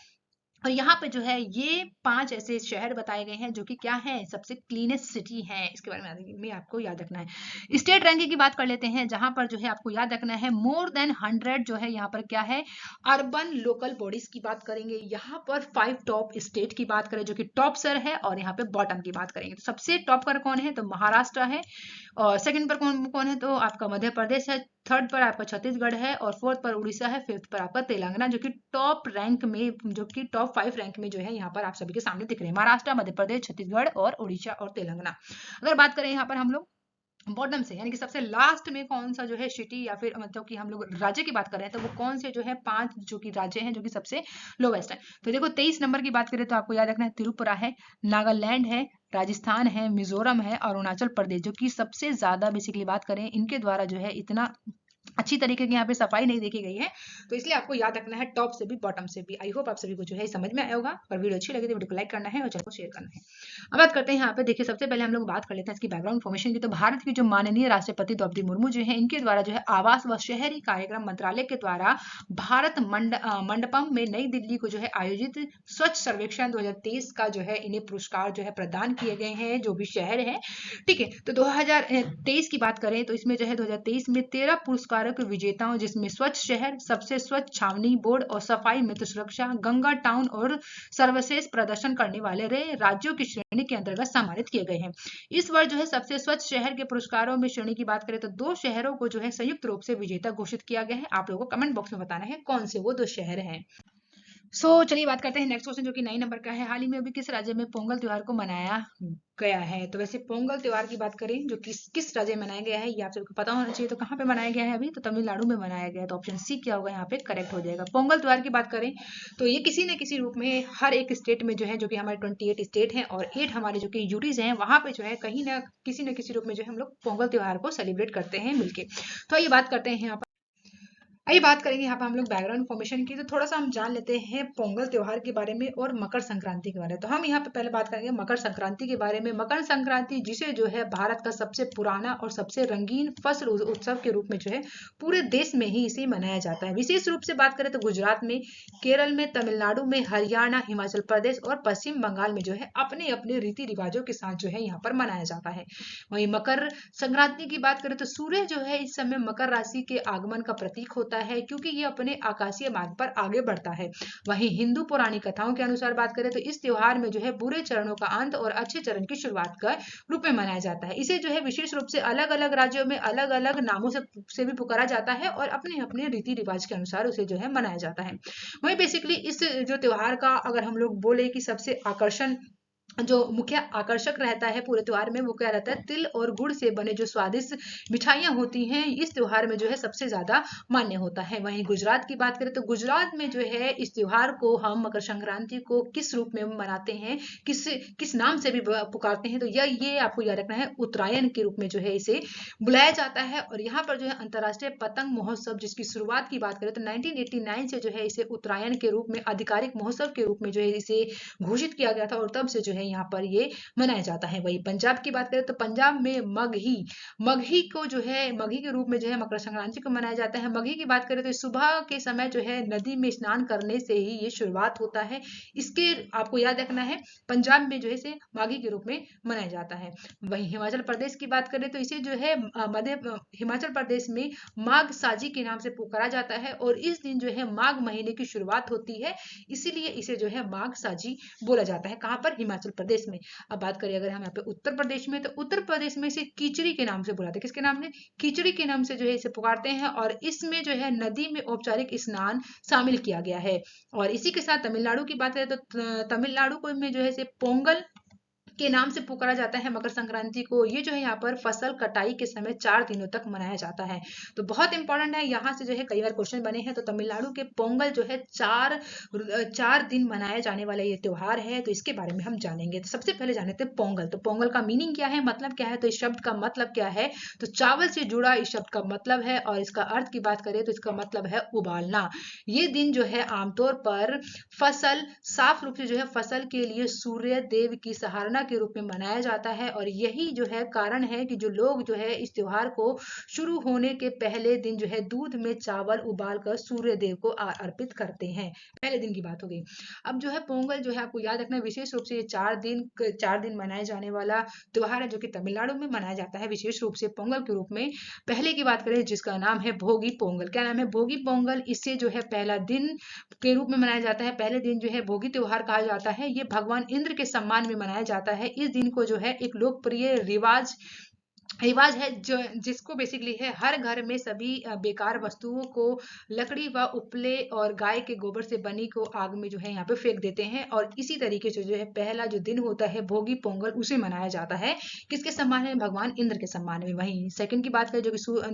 और यहाँ पे जो है ये 5 ऐसे शहर बताए गए हैं जो कि क्या है, सबसे क्लीनेस्ट सिटी है। इसके बारे में आपको याद रखना है। स्टेट रैंकिंग की बात कर लेते हैं, जहां पर जो है आपको याद रखना है मोर देन 100 जो है यहाँ पर क्या है, अर्बन लोकल बॉडीज की बात करेंगे। यहाँ पर 5 टॉप स्टेट की बात करें जो कि टॉप सर है, और यहाँ पे बॉटम की बात करेंगे तो सबसे टॉप पर कौन है, तो महाराष्ट्र है, और सेकंड पर कौन कौन है, तो आपका मध्य प्रदेश है, थर्ड पर आपका छत्तीसगढ़ है, और फोर्थ पर उड़ीसा है, फिफ्थ पर आपका तेलंगाना जो कि टॉप रैंक में, जो कि टॉप 5 रैंक में जो है यहाँ पर आप सभी के सामने दिख रहे हैं, महाराष्ट्र, मध्य प्रदेश, छत्तीसगढ़ और उड़ीसा और तेलंगाना। अगर बात करें यहाँ पर हम लोग बॉटम से, यानी कि सबसे लास्ट में कौन सा जो है सिटी या फिर मतलब कि हम लोग राज्य की बात कर रहे हैं, तो वो कौन से जो है 5 जो कि राज्य हैं जो कि सबसे लोवेस्ट है। तो देखो 23 नंबर की बात करें तो आपको याद रखना है त्रिपुरा है, नागालैंड है, राजस्थान है, मिजोरम है, और अरुणाचल प्रदेश जो कि सबसे ज्यादा बेसिकली बात करें इनके द्वारा जो है इतना अच्छी तरीके की यहाँ पे सफाई नहीं देखी गई है। तो इसलिए आपको याद रखना है टॉप से भी बॉटम से भी। आई होप आप सभी को जो है समझ में आया होगा, और वीडियो अच्छी लगी तो वीडियो को लाइक करना है और चैनल को शेयर करना है। अब बात करते हैं यहाँ पे, देखिए सबसे पहले हम लोग बात कर लेते हैं इसकी बैकग्राउंड इन्फॉर्मेशन की। तो भारत की जो माननीय राष्ट्रपति द्रौपदी मुर्मू जो है, इनके द्वारा जो है आवास व शहरी कार्यक्रम मंत्रालय के द्वारा भारत मंडपम में नई दिल्ली को जो है आयोजित स्वच्छ सर्वेक्षण 2023 का जो है इन्हें पुरस्कार जो है प्रदान किए गए हैं, जो भी शहर है। ठीक है, तो 2023 की बात करें तो इसमें जो है 2023 में 13 पुरस्कारों के विजेताओं, जिसमें स्वच्छ शहर, सबसे स्वच्छ छावनी बोर्ड और सफाई मित्र सुरक्षा, गंगा टाउन और सर्वश्रेष्ठ प्रदर्शन करने वाले राज्यों की श्रेणी के अंतर्गत सम्मानित किए गए हैं। इस वर्ष जो है सबसे स्वच्छ शहर के पुरस्कारों में श्रेणी की बात करें तो 2 शहरों को जो है संयुक्त रूप से विजेता घोषित किया गया है। आप लोगों को कमेंट बॉक्स में बताना है कौन से वो 2 शहर हैं। चलिए बात करते हैं नेक्स्ट क्वेश्चन जो कि 9 नंबर का है। हाल ही में अभी किस राज्य में पोंगल त्योहार को मनाया गया है? तो वैसे पोंगल त्योहार की बात करें जो किस राज्य में मनाया गया है, ये आप सबको पता होना चाहिए। तो कहाँ पे मनाया गया है अभी, तो तमिलनाडु में मनाया गया है। तो ऑप्शन सी क्या होगा यहाँ पे, करेक्ट हो जाएगा। पोंगल त्योहार की बात करें तो ये किसी न किसी रूप में हर एक स्टेट में जो है, जो कि हमारे 28 स्टेट हैं और 8 हमारे जो कि यूटीज हैं, वहां पे जो है कहीं ना किसी रूप में जो है हम लोग पोंगल त्योहार को सेलिब्रेट करते हैं मिलके। तो ये बात करते हैं यहाँ आइए बात करेंगे यहाँ पर हम लोग बैकग्राउंड इन्फॉर्मेशन की। तो थोड़ा सा हम जान लेते हैं पोंगल त्योहार के बारे में और मकर संक्रांति के बारे में। तो हम यहाँ पे पहले बात करेंगे मकर संक्रांति के बारे में। मकर संक्रांति जिसे जो है भारत का सबसे पुराना और सबसे रंगीन फसल उत्सव के रूप में जो है पूरे देश में ही इसे मनाया जाता है। विशेष रूप से बात करें तो गुजरात में, केरल में, तमिलनाडु में, हरियाणा, हिमाचल प्रदेश और पश्चिम बंगाल में जो है अपने अपने रीति रिवाजों के साथ जो है यहाँ पर मनाया जाता है। वहीं मकर संक्रांति की बात करें तो सूर्य जो है इस समय मकर राशि के आगमन का प्रतीक होता है, क्योंकि ये अपने आकाशीय मार्ग पर आगे बढ़ता है। वहीं हिंदू पौराणिक कथाओं के अनुसार बात करें तो इस त्योहार में जो है बुरे चरणों का अंत और अच्छे चरण की शुरुआत का रूप में मनाया जाता है। इसे जो है विशेष रूप से अलग अलग राज्यों में अलग अलग नामों से भी पुकारा जाता है और अपने अपने रीति रिवाज के अनुसार उसे जो है मनाया जाता है। वहीं बेसिकली इस जो त्योहार का अगर हम लोग बोले कि सबसे आकर्षण जो मुख्य आकर्षक रहता है पूरे त्योहार में वो क्या रहता है, तिल और गुड़ से बने जो स्वादिष्ट मिठाइयाँ होती हैं इस त्योहार में जो है सबसे ज्यादा मान्य होता है। वहीं गुजरात की बात करें तो गुजरात में जो है इस त्योहार को हम मकर संक्रांति को किस रूप में मनाते हैं, किस किस नाम से भी पुकारते हैं, तो ये आपको याद रखना है, उत्तरायण के रूप में जो है इसे बुलाया जाता है। और यहाँ पर जो है अंतर्राष्ट्रीय पतंग महोत्सव जिसकी शुरुआत की बात करें तो 1989 से जो है इसे उत्तरायण के रूप में आधिकारिक महोत्सव के रूप में जो है इसे घोषित किया गया था और तब से जो है यहाँ पर ये मनाया जाता है। वही पंजाब की बात करें तो पंजाब में मगही को जो है मगही के रूप में जो है मकर संक्रांति को मनाया जाता है। मगही की बात करें तो सुबह के समय जो है नदी में स्नान करने से ही ये शुरुआत होता है। इसके आपको याद रखना है पंजाब में जो है इसे माघी के रूप में मनाया जाता है। वहीं हिमाचल प्रदेश की बात करें तो इसे जो है हिमाचल प्रदेश में माघ साजी के नाम से पुकारा जाता है और इस दिन जो है माघ महीने की शुरुआत होती है, इसीलिए इसे जो है माघ साजी बोला जाता है। कहां पर? हिमाचल प्रदेश में। अब बात करें अगर हम यहाँ पे उत्तर प्रदेश में, तो उत्तर प्रदेश में इसे खिचड़ी के नाम से बुलाते हैं। किसके नाम से? खिचड़ी के नाम से जो है इसे पुकारते हैं और इसमें जो है नदी में औपचारिक स्नान शामिल किया गया है। और इसी के साथ तमिलनाडु की बात करें तो तमिलनाडु को में जो है इसे पोंगल के नाम से पुकारा जाता है मकर संक्रांति को। ये जो है यहाँ पर फसल कटाई के समय 4 दिनों तक मनाया जाता है। तो बहुत इंपॉर्टेंट है, यहाँ से जो है कई बार क्वेश्चन बने हैं। तो तमिलनाडु के पोंगल जो है 4 दिन मनाया जाने वाला ये त्योहार है, तो इसके बारे में हम जानेंगे। तो सबसे पहले जाने थे पोंगल। तो पोंगल का मीनिंग क्या है, मतलब क्या है? तो इस शब्द का मतलब क्या है? तो चावल से जुड़ा इस शब्द का मतलब है और इसका अर्थ की बात करें तो इसका मतलब है उबालना। ये दिन जो है आमतौर पर फसल साफ रूप से जो है फसल के लिए सूर्य देव की सराहना के रूप में मनाया जाता है और यही जो है कारण है कि जो लोग जो है इस त्योहार को शुरू होने के पहले दिन जो है दूध में चावल उबालकर सूर्य देव को अर्पित करते हैं। पहले दिन की बात हो गई। अब जो है पोंगल जो है आपको याद रखना है, विशेष रूप से ये 4 दिन मनाए जाने वाला त्योहार है जो कि तमिलनाडु में मनाया जाता है विशेष रूप से पोंगल के रूप में। पहले की बात करें जिसका नाम है भोगी पोंगल। क्या नाम है? भोगी पोंगल। इससे जो है पहला दिन के रूप में मनाया जाता है। पहले दिन जो है भोगी त्योहार कहा जाता है। ये भगवान इंद्र के सम्मान में मनाया जाता है। इस दिन को जो है एक लोकप्रिय रिवाज है जो जिसको बेसिकली है हर घर में सभी बेकार वस्तुओं को लकड़ी व उपले और गाय के गोबर से बनी को आग में जो है यहाँ पे फेंक देते हैं और इसी तरीके से जो है पहला जो दिन होता है भोगी पोंगल उसे मनाया जाता है। किसके सम्मान में? भगवान इंद्र के सम्मान में। वहीं सेकंड की बात करें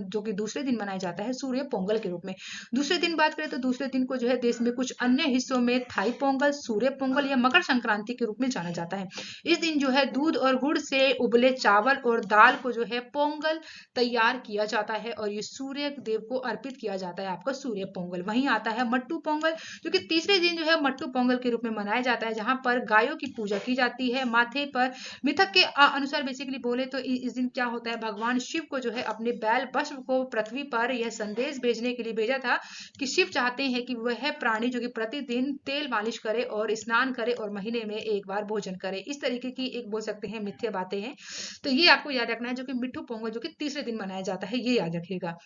जो कि दूसरे दिन मनाया जाता है सूर्य पोंगल के रूप में। दूसरे दिन बात करें तो दूसरे दिन को जो है देश में कुछ अन्य हिस्सों में थाई पोंगल, सूर्य पोंगल या मकर संक्रांति के रूप में जाना जाता है। इस दिन जो है दूध और गुड़ से उबले चावल और दाल को जो है पोंगल तैयार किया जाता है और ये सूर्य देव को अर्पित किया जाता है, आपका सूर्य पोंगल। वहीं आता है मट्टू पोंगल जो कि तीसरे दिन जो है मट्टू पोंगल के रूप में मनाया जाता है, जहां पर गायों की पूजा की जाती है। माथे पर मिथक के अनुसार बेसिकली बोले तो इस दिन क्या होता है, भगवान शिव को जो है अपने बैल पशु को पृथ्वी पर यह संदेश भेजने के लिए भेजा था कि शिव चाहते हैं कि वह प्राणी जो कि प्रतिदिन तेल मालिश करे और स्नान करे और महीने में एक बार भोजन करे। इस तरीके की एक बोल सकते हैं मिथ्या बातें हैं। तो ये आपको याद रखना है, जो कि मिट्ठू पोंगल जो कि तीसरे दिन मनाया जाता है, ये याद रखिएगा,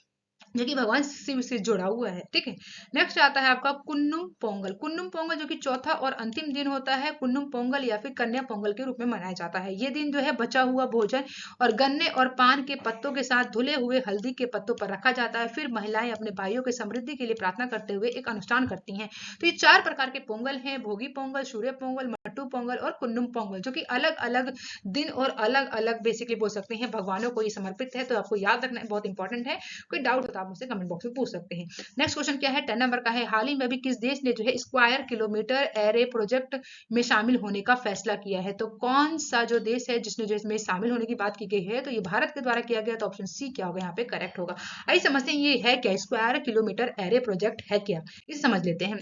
जो कि भगवान शिव से जुड़ा हुआ है। ठीक है। नेक्स्ट आता है आपका कुन्नुम पोंगल। कुन्नुम पोंगल जो कि चौथा और अंतिम दिन होता है। कुन्नुम पोंगल या फिर कन्या पोंगल के रूप में मनाया जाता है। ये दिन जो है बचा हुआ भोजन और गन्ने और पान के पत्तों के साथ धुले हुए हल्दी के पत्तों पर रखा जाता है। फिर महिलाएं अपने भाइयों के समृद्धि के लिए प्रार्थना करते हुए एक अनुष्ठान करती हैं। तो ये 4 प्रकार के पोंगल हैं, भोगी पोंगल, सूर्य पोंगल, मट्टू पोंगल और कुन्नुम पोंगल, जो कि अलग अलग दिन और अलग अलग बेसिकली बोल सकते हैं भगवानों को ये समर्पित है। तो आपको याद रखना बहुत इंपॉर्टेंट है। कोई डाउट होता है आप मुझसे कमेंट बॉक्स में पूछ सकते हैं। नेक्स्ट क्वेश्चन क्या है? 10 नंबर का है। हाल ही में भी किस देश ने जो है स्क्वायर किलोमीटर एरे प्रोजेक्ट में शामिल होने का फैसला किया है? तो कौन सा जो देश है जिसने जो इसमें शामिल होने की बात की गई है? तो ये भारत के द्वारा किया गया। तो ऑप्शन सी क्या होगा यहाँ पे करेक्ट होगा। आइए समझते हैं ये है क्या, स्क्वायर किलोमीटर एरे प्रोजेक्ट है क्या, इसे समझ लेते हैं।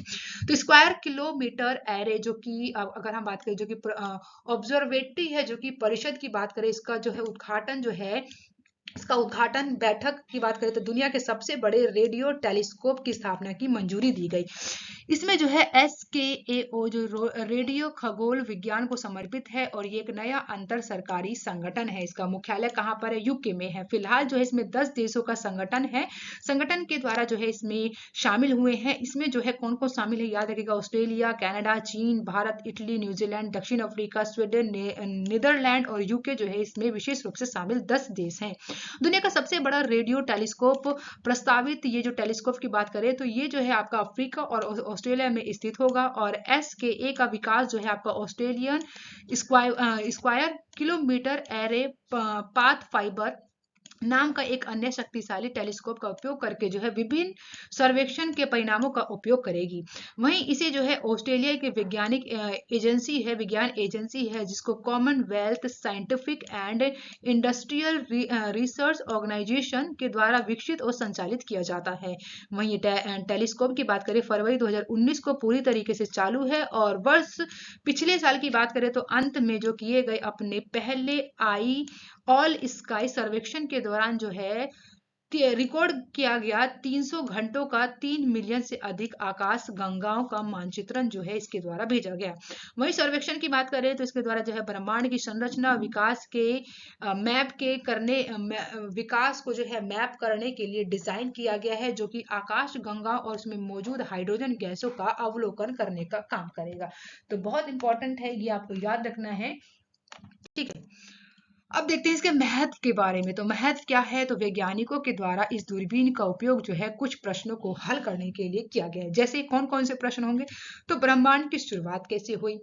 तो स्क्वायर किलोमीटर एरे जो कि अगर हम बात करें जो कि ऑब्जर्वेटरी है, जो कि परिषद की बात करें, इसका जो है उद्घाटन जो है इसका उद्घाटन बैठक की बात करें तो दुनिया के सबसे बड़े रेडियो टेलीस्कोप की स्थापना की मंजूरी दी गई। इसमें जो है SKAO जो रेडियो खगोल विज्ञान को समर्पित है और ये एक नया अंतर सरकारी संगठन है। इसका मुख्यालय कहाँ पर है? यूके में है। फिलहाल जो है इसमें 10 देशों का संगठन है। संगठन के द्वारा जो है इसमें शामिल हुए हैं। इसमें जो है कौन कौन शामिल है याद रखिएगा, ऑस्ट्रेलिया, कनाडा, चीन, भारत, इटली, न्यूजीलैंड, दक्षिण अफ्रीका, स्वीडन, नीदरलैंड और यूके जो है इसमें विशेष रूप से शामिल 10 देश हैं। दुनिया का सबसे बड़ा रेडियो टेलीस्कोप प्रस्तावित, ये जो टेलीस्कोप की बात करें तो ये जो है आपका अफ्रीका और ऑस्ट्रेलिया में स्थित होगा। और SKA का विकास जो है आपका Australian square kilometre array path fibre नाम का एक अन्य शक्तिशाली टेलीस्कोप का उपयोग करके जो है विभिन्न सर्वेक्षण के परिणामों का उपयोग करेगी। वहीं इसे जो है ऑस्ट्रेलिया की वैज्ञानिक एजेंसी है, विज्ञान एजेंसी है, जिसको Commonwealth Scientific and Industrial Research Organisation के द्वारा विकसित और संचालित किया जाता है। वहीं टेलीस्कोप की बात करें, फरवरी 2019 को पूरी तरीके से चालू है। और वर्ष पिछले साल की बात करें तो अंत में जो किए गए अपने पहले ऑल स्काई सर्वेक्षण के दौरान जो है रिकॉर्ड किया गया 300 घंटों का 3 मिलियन से अधिक आकाश गंगाओं का मानचित्रण जो है इसके द्वारा भेजा गया। वही सर्वेक्षण की बात करें तो इसके द्वारा जो है ब्रह्मांड की संरचना विकास के मैप के करने विकास को जो है मैप करने के लिए डिजाइन किया गया है, जो कि आकाश गंगा और उसमें मौजूद हाइड्रोजन गैसों का अवलोकन करने का काम करेगा। तो बहुत इंपॉर्टेंट है, ये आपको याद रखना है, ठीक है। अब देखते हैं इसके महत्व के बारे में। तो महत्व क्या है, तो वैज्ञानिकों के द्वारा इस दूरबीन का उपयोग जो है कुछ प्रश्नों को हल करने के लिए किया गया है। जैसे कौन कौन से प्रश्न होंगे, तो ब्रह्मांड की शुरुआत कैसे हुई,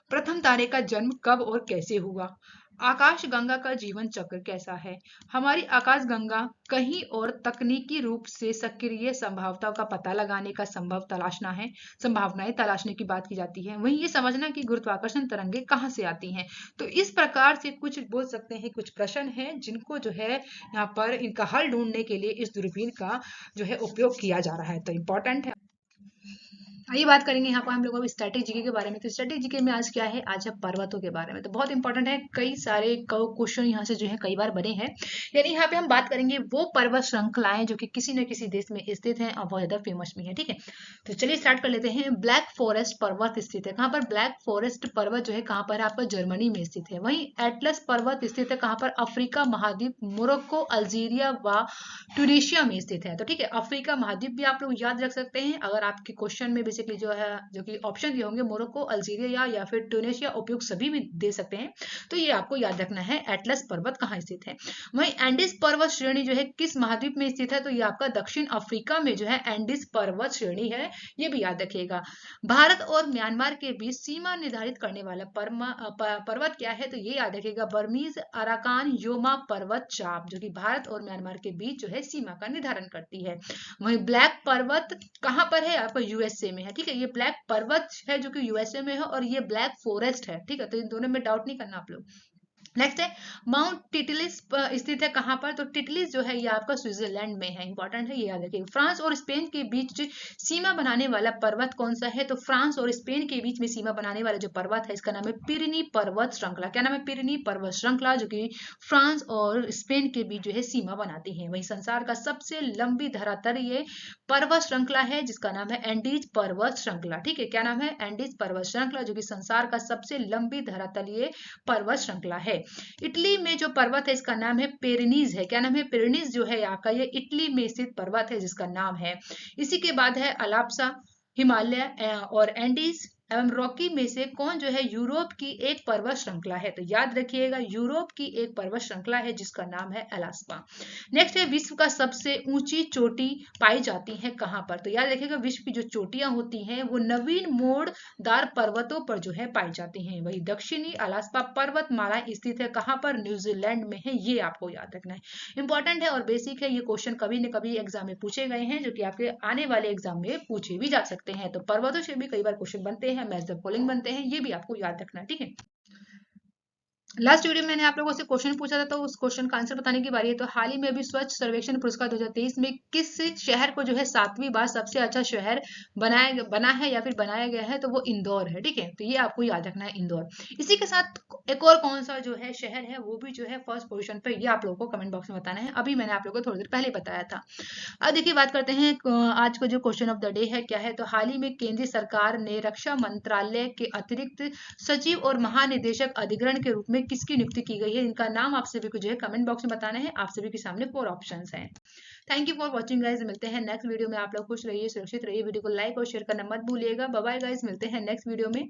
प्रथम तारे का जन्म कब और कैसे हुआ, आकाश गंगा का जीवन चक्र कैसा है, हमारी आकाश गंगा कहीं और तकनीकी रूप से सक्रिय संभावनाओं का पता लगाने का संभावनाएं तलाशने की बात की जाती है। वहीं ये समझना कि गुरुत्वाकर्षण तरंगे कहाँ से आती हैं। तो इस प्रकार से कुछ बोल सकते हैं, कुछ प्रश्न हैं जिनको जो है यहाँ पर इनका हल ढूंढने के लिए इस दूरबीन का जो है उपयोग किया जा रहा है। तो इम्पोर्टेंट है। आइए बात करेंगे यहाँ पर हम लोग स्टैटिक जीके के बारे में। तो स्टैटिक जीके में आज क्या है, आज है पर्वतों के बारे में। तो बहुत इंपॉर्टेंट है, कई सारे क्वेश्चन यहाँ से जो है कई बार बने हैं। यानी यहाँ पे हम बात करेंगे वो पर्वत श्रृंखलाएं जो कि किसी न किसी देश में स्थित हैं और बहुत ज्यादा फेमस भी है, ठीक है। तो चलिए स्टार्ट कर लेते हैं। ब्लैक फॉरेस्ट पर्वत स्थित है कहाँ पर, ब्लैक फॉरेस्ट पर्वत जो है कहाँ पर है आपका, जर्मनी में स्थित है। वहीं एटलस पर्वत स्थित है कहाँ पर, अफ्रीका महाद्वीप, मोरक्को, अल्जीरिया व ट्यूनीशिया में स्थित है। तो ठीक है, अफ्रीका महाद्वीप भी आप लोग याद रख सकते हैं अगर आपके क्वेश्चन में बेसिकली जो है जो कि ऑप्शन दिए होंगे मोरक्को, अल्जीरिया या फिर ट्यूनीशिया, उपयुक्त सभी भी दे सकते हैं। तो ये आपको याद रखना है एटलस पर्वत कहाँ स्थित है। वहीं एंडीज पर्वत श्रेणी जो है किस महाद्वीप में स्थित है, तो ये आपका दक्षिण अफ्रीका में जो है एंडीज पर्वत श्रेणी है, ये भी याद रखिएगा। भारत और म्यांमार के बीच सीमा निर्धारित करने वाला पर्वत क्या है, तो ये याद रखिएगा बर्मीज अराकान योमा पर्वत चाप, जो कि भारत और म्यांमार के बीच जो है सीमा का निर्धारण करती है। वहीं ब्लैक पर्वत कहाँ पर है आपका, यूएसए में है, ठीक है। ये ब्लैक पर्वत है जो कि यूएसए में है और ये ब्लैक फॉरेस्ट है, ठीक है। तो इन दोनों में डाउट नहीं करना आप लोग। नेक्स्ट है माउंट टिटलिस स्थित है कहाँ पर, तो टिटलिस जो है ये आपका स्विट्जरलैंड में है, इंपॉर्टेंट है, ये याद रखिए। फ्रांस और स्पेन के बीच सीमा बनाने वाला पर्वत कौन सा है, तो फ्रांस और स्पेन के बीच में सीमा बनाने वाला जो पर्वत है इसका नाम है पिरेनी पर्वत श्रृंखला। क्या नाम है, पिरेनी पर्वत श्रृंखला, जो कि फ्रांस और स्पेन के बीच जो है सीमा बनाती है। वही संसार का सबसे लंबी धरातलीय पर्वत श्रृंखला है जिसका नाम है एंडीज पर्वत श्रृंखला, ठीक है। क्या नाम है, एंडीज पर्वत श्रृंखला, जो कि संसार का सबसे लंबी धरातलीय पर्वत श्रृंखला है। इटली में जो पर्वत है इसका नाम है पेरिनीज है। क्या नाम है, पेरिनीज जो है आपका ये इटली में स्थित पर्वत है जिसका नाम है। इसी के बाद है अलाप्सा, हिमालय और एंडीज एवं रॉकी में से कौन जो है यूरोप की एक पर्वत श्रृंखला है, तो याद रखिएगा यूरोप की एक पर्वत श्रृंखला है जिसका नाम है अलास्का। नेक्स्ट है विश्व का सबसे ऊंची चोटी पाई जाती है कहां पर, तो याद रखिएगा विश्व की जो चोटियां होती हैं वो नवीन मोड़दार पर्वतों पर जो है पाई जाती हैं। वही दक्षिणी अलास्का पर्वतमाला स्थित है कहां पर, न्यूजीलैंड में है, ये आपको याद रखना है, इंपॉर्टेंट है और बेसिक है। ये क्वेश्चन कभी न कभी एग्जाम में पूछे गए हैं जो कि आपके आने वाले एग्जाम में पूछे भी जा सकते हैं। तो पर्वतों से भी कई बार क्वेश्चन बनते हैं, मैच द फॉलोइंग बनते हैं, ये भी आपको याद रखना है, ठीक है। लास्ट वीडियो में मैंने आप लोगों से क्वेश्चन पूछा था तो उस क्वेश्चन का आंसर बताने की बारी है। तो हाल ही में अभी स्वच्छ सर्वेक्षण पुरस्कार 2023 में किस शहर को जो है 7वीं बार सबसे अच्छा शहर बना है या फिर बनाया गया है, तो वो इंदौर है, ठीक है। तो ये आपको याद रखना है, इंदौर। इसी के साथ एक और कौन सा जो है शहर है वो भी जो है फर्स्ट पोजिशन पे, ये आप लोगों को कमेंट बॉक्स में बताना है। अभी मैंने आप लोगों को थोड़ी देर पहले बताया था। अब देखिए बात करते हैं आज का जो क्वेश्चन ऑफ द डे है क्या है, तो हाल ही में केंद्रीय सरकार ने रक्षा मंत्रालय के अतिरिक्त सचिव और महानिदेशक अधिग्रहण के रूप में किसकी नियुक्ति की गई है, इनका नाम आप सभी को जो है कमेंट बॉक्स में बताना है। आप सभी के सामने 4 ऑप्शंस हैं। Thank you for watching guys, मिलते हैं नेक्स्ट वीडियो में। आप लोग खुश रहिए, सुरक्षित रहिए, वीडियो को लाइक और शेयर करना मत भूलिएगा। बाय बाय गाइज, मिलते हैं नेक्स्ट वीडियो में।